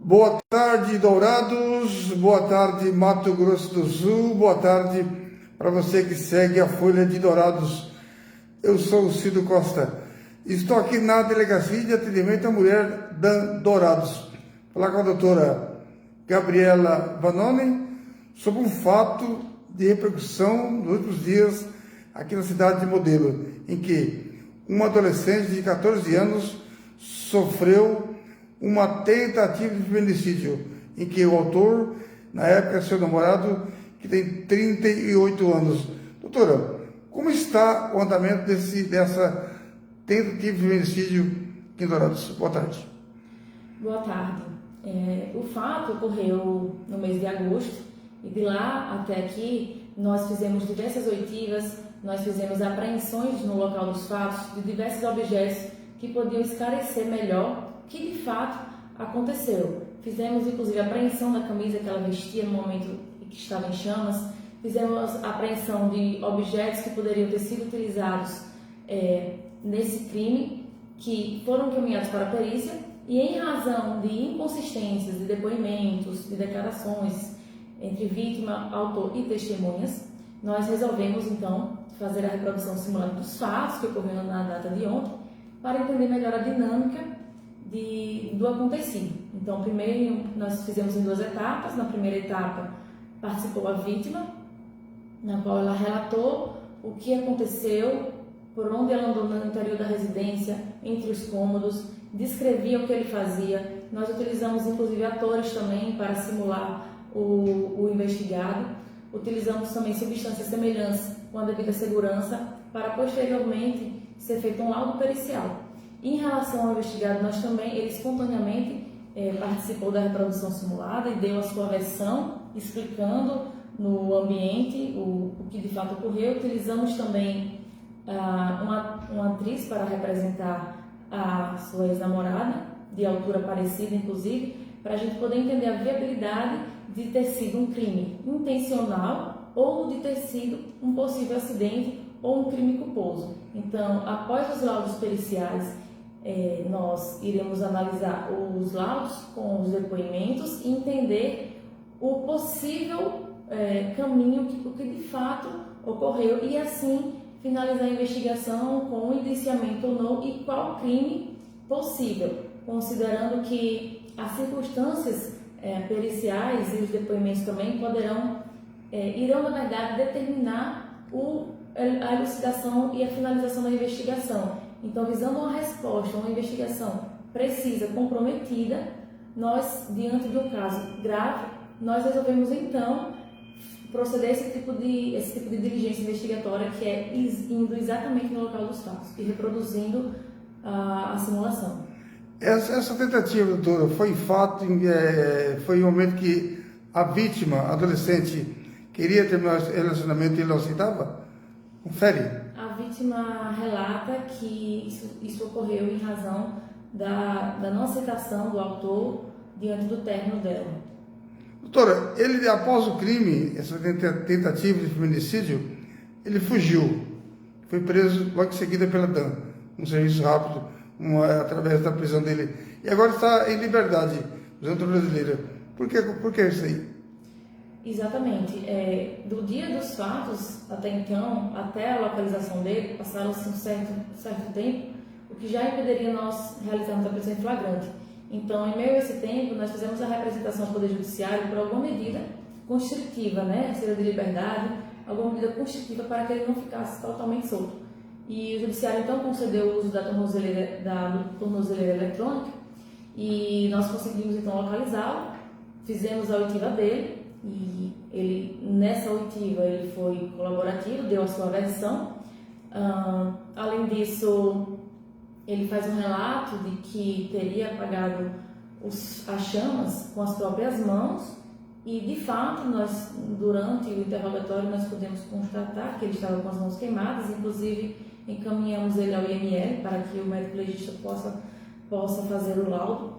Boa tarde, Dourados, boa tarde, Mato Grosso do Sul, boa tarde para você que segue a Folha de Dourados. Eu sou o Cido Costa, estou aqui na Delegacia de Atendimento à Mulher da Dourados. Falar com a doutora Gabriela Vanoni sobre um fato de repercussão nos últimos dias aqui na cidade de Modelo, em que uma adolescente de 14 anos sofreu uma tentativa de feminicídio, em que o autor, na época, seu namorado, que tem 38 anos. Doutora, como está o andamento dessa tentativa de feminicídio aqui em Dourados? Boa tarde. Boa tarde. O fato ocorreu no mês de agosto e de lá até aqui nós fizemos diversas oitivas, nós fizemos apreensões no local dos fatos de diversos objetos que podiam esclarecer melhor o que de fato aconteceu. Fizemos inclusive a apreensão da camisa que ela vestia no momento em que estava em chamas, fizemos a apreensão de objetos que poderiam ter sido utilizados nesse crime, que foram encaminhados para a perícia, e em razão de inconsistências de depoimentos, de declarações entre vítima, autor e testemunhas, nós resolvemos então fazer a reprodução simulada dos fatos que ocorreram na data de ontem, para entender melhor a dinâmica do acontecido. Então, primeiro nós fizemos em duas etapas. Na primeira etapa participou a vítima, na qual ela relatou o que aconteceu, por onde ela andou no interior da residência, entre os cômodos, descrevia o que ele fazia. Nós utilizamos inclusive atores também para simular o investigado. Utilizamos também substâncias semelhantes com a devida segurança para posteriormente ser feito um laudo pericial. Em relação ao investigado, nós também, ele espontaneamente participou da reprodução simulada e deu a sua versão, explicando no ambiente o que de fato ocorreu. Utilizamos também uma atriz para representar a sua ex-namorada, de altura parecida inclusive, para a gente poder entender a viabilidade de ter sido um crime intencional ou de ter sido um possível acidente ou um crime culposo. Então, após os laudos periciais, nós iremos analisar os laudos com os depoimentos e entender o possível caminho que de fato ocorreu e assim finalizar a investigação com o indiciamento ou não e qual crime possível, considerando que as circunstâncias periciais e os depoimentos também irão na verdade determinar a elucidação e a finalização da investigação. Então, visando uma resposta, uma investigação precisa, comprometida, nós, diante de um caso grave, nós resolvemos então proceder a esse tipo de diligência investigatória, que é indo exatamente no local dos fatos e reproduzindo a simulação. Essa tentativa, doutora, foi foi um momento que a vítima, a adolescente, queria terminar o relacionamento e ele não aceitava? Confere. A vítima relata que isso ocorreu em razão da não aceitação do autor diante do término dela. Doutora, ele após o crime, essa tentativa de feminicídio, ele fugiu. Foi preso logo em seguida pela DAN, um serviço rápido, através da prisão dele. E agora está em liberdade, junto à brasileira. Por que isso aí? Exatamente. Do dia dos fatos até então, até a localização dele, passaram-se um certo tempo, o que já impediria nós realizarmos a prisão em flagrante. Então, em meio a esse tempo, nós fizemos a representação ao Poder Judiciário por alguma medida constritiva, saída de liberdade, alguma medida constritiva para que ele não ficasse totalmente solto. E o Judiciário, então, concedeu o uso da tornozeleira eletrônica e nós conseguimos, então, localizá-lo, fizemos a oitiva dele. E nessa oitiva ele foi colaborativo, deu a sua versão. Além disso, ele faz um relato de que teria apagado as chamas com as próprias mãos e, de fato, nós, durante o interrogatório, nós pudemos constatar que ele estava com as mãos queimadas. Inclusive, encaminhamos ele ao IML para que o médico legista possa fazer o laudo.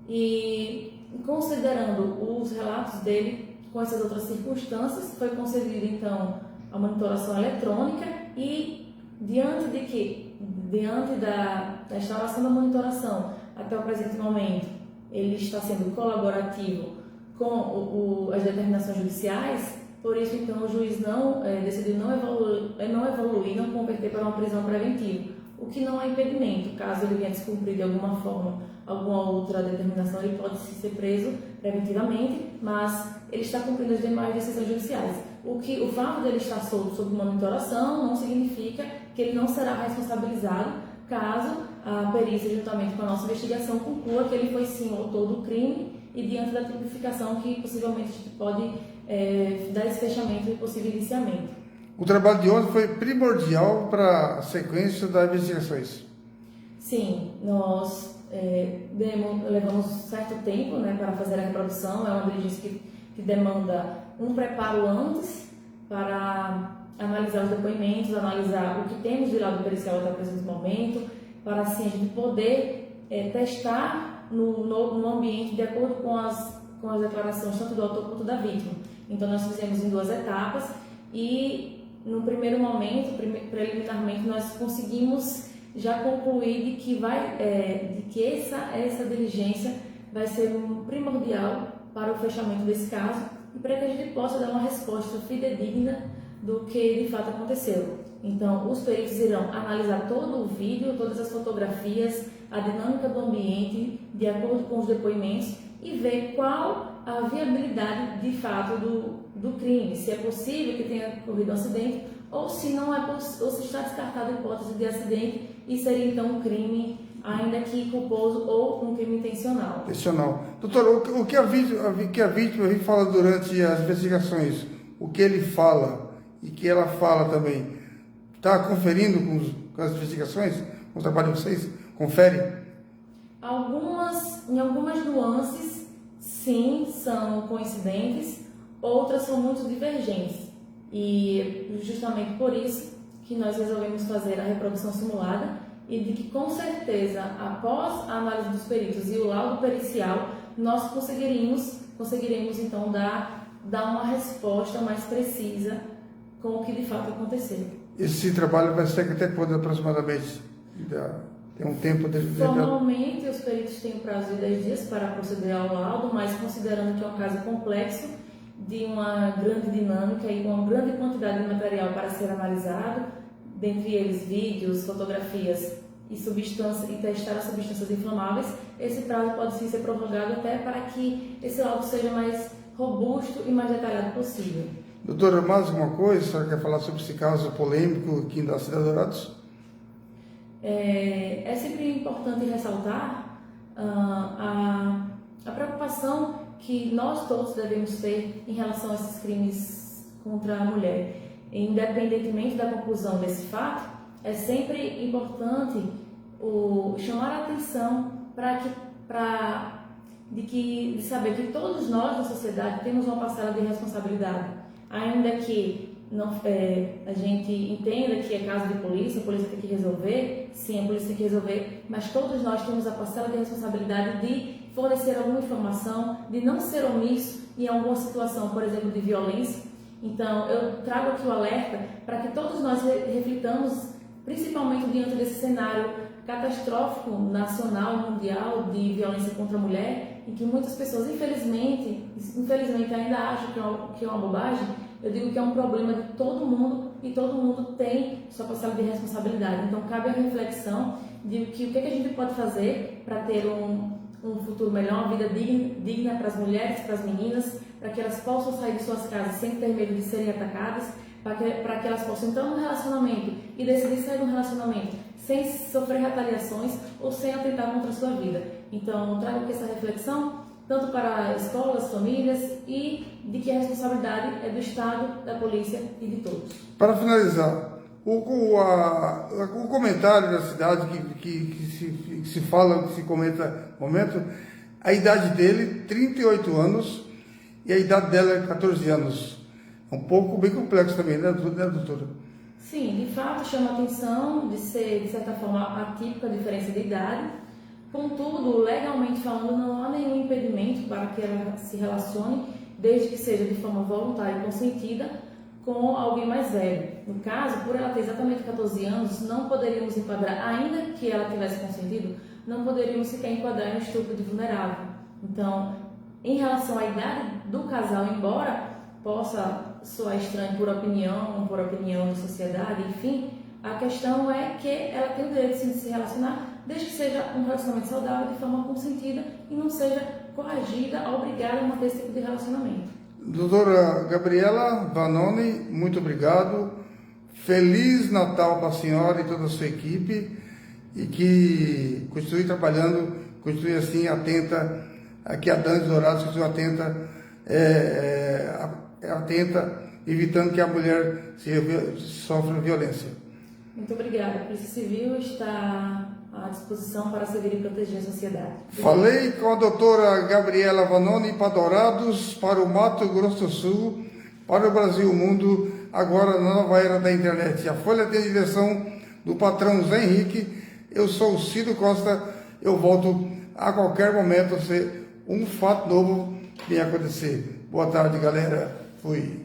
E, considerando os relatos dele, com essas outras circunstâncias, foi concedida então a monitoração eletrônica e diante da instalação da monitoração até o presente momento, ele está sendo colaborativo com as determinações judiciais, por isso então o juiz decidiu não evoluir, não converter para uma prisão preventiva, o que não é impedimento. Caso ele venha descumprir de alguma forma alguma outra determinação, ele pode ser preso preventivamente, mas ele está cumprindo as demais decisões judiciais. O fato dele estar solto sob monitoração não significa que ele não será responsabilizado caso a perícia, juntamente com a nossa investigação, conclua que ele foi sim o autor do crime e diante da tipificação que possivelmente a gente pode dar esse fechamento e possível indiciamento. O trabalho de ontem foi primordial para a sequência das investigações. Sim, nós levamos certo tempo, né, para fazer a reprodução. É uma diligência que demanda um preparo antes para analisar os depoimentos, analisar o que temos de lado pericial até o presente momento, para assim a gente poder testar no ambiente de acordo com as declarações tanto do autor quanto da vítima. Então nós fizemos em 2 etapas e no primeiro momento, preliminarmente, nós conseguimos já concluir de que essa diligência vai ser primordial para o fechamento desse caso e para que a gente possa dar uma resposta fidedigna do que de fato aconteceu. Então, os peritos irão analisar todo o vídeo, todas as fotografias, a dinâmica do ambiente, de acordo com os depoimentos, e ver qual a viabilidade de fato do crime, se é possível que tenha ocorrido um acidente ou se não é ou se está descartada a hipótese de acidente e seria então um crime, ainda que culposo ou um crime intencional. Intencional. Doutor, o que a vítima fala durante as investigações, o que ele fala e que ela fala também, está conferindo com as investigações, com o trabalho de vocês? Confere? Em algumas nuances, sim, são coincidentes, outras são muito divergentes. E justamente por isso que nós resolvemos fazer a reprodução simulada e de que com certeza, após a análise dos peritos e o laudo pericial, nós conseguiremos então dar uma resposta mais precisa com o que de fato aconteceu. Esse trabalho vai ser até quando aproximadamente? Tem um tempo de... Formalmente, os peritos têm um prazo de 10 dias para proceder ao laudo, mas considerando que é um caso complexo, de uma grande dinâmica e uma grande quantidade de material para ser analisado, dentre eles vídeos, fotografias e testar as substâncias inflamáveis, esse prazo pode sim ser prorrogado até para que esse laudo seja mais robusto e mais detalhado possível. Doutora, mais alguma coisa? A senhora quer falar sobre esse caso polêmico aqui da cidade de Dourados? É sempre importante ressaltar a preocupação que nós todos devemos ter em relação a esses crimes contra a mulher. Independentemente da conclusão desse fato, é sempre importante chamar a atenção de saber que todos nós na sociedade temos uma parcela de responsabilidade, ainda que a gente entenda que é caso de polícia, a polícia tem que resolver, sim, a polícia tem que resolver, mas todos nós temos a parcela de responsabilidade de fornecer alguma informação, de não ser omisso em alguma situação, por exemplo, de violência. Então, eu trago aqui o alerta para que todos nós reflitamos, principalmente diante desse cenário catastrófico nacional e mundial de violência contra a mulher, em que muitas pessoas, infelizmente ainda acham que é uma bobagem. Eu digo que é um problema de todo mundo e todo mundo tem sua parcela de responsabilidade. Então, cabe a reflexão de o que a gente pode fazer para ter um futuro melhor, uma vida digna para as mulheres, para as meninas, para que elas possam sair de suas casas sem ter medo de serem atacadas, para que elas possam entrar num relacionamento e decidir sair do relacionamento sem sofrer retaliações ou sem atentar contra a sua vida. Então, trago aqui essa reflexão, tanto para escolas, famílias, e de que a responsabilidade é do Estado, da polícia e de todos. Para finalizar, o comentário da cidade que se fala, que se comenta no momento, a idade dele, 38 anos, e a idade dela é 14 anos. É um pouco bem complexo também, né, doutora? Sim, de fato chama a atenção de ser, de certa forma, atípica a diferença de idade. Contudo, legalmente falando, não há nenhum impedimento para que ela se relacione, desde que seja de forma voluntária e consentida, com alguém mais velho. No caso, por ela ter exatamente 14 anos, não poderíamos enquadrar, ainda que ela tivesse consentido, não poderíamos sequer enquadrar em um estupro de vulnerável. Então, em relação à idade do casal, embora possa soar estranho por opinião da sociedade, enfim, a questão é que ela tem o direito sim, de se relacionar, desde que seja um relacionamento saudável, de forma consentida e não seja coagida, obrigada a manter esse tipo de relacionamento. Doutora Gabriela Vanoni, muito obrigado. Feliz Natal para a senhora e toda a sua equipe e que continue trabalhando, continue assim atenta, aqui a Dantes Dourados, continue atenta, evitando que a mulher sofra violência. Muito obrigada. A Polícia Civil está à disposição para servir e proteger a sociedade. Falei com a doutora Gabriela Vanoni para Dourados, para o Mato Grosso do Sul, para o Brasil e o mundo, agora na nova era da internet. A Folha tem a direção do patrão Zé Henrique. Eu sou o Cido Costa. Eu volto a qualquer momento se um fato novo vier acontecer. Boa tarde, galera. Fui.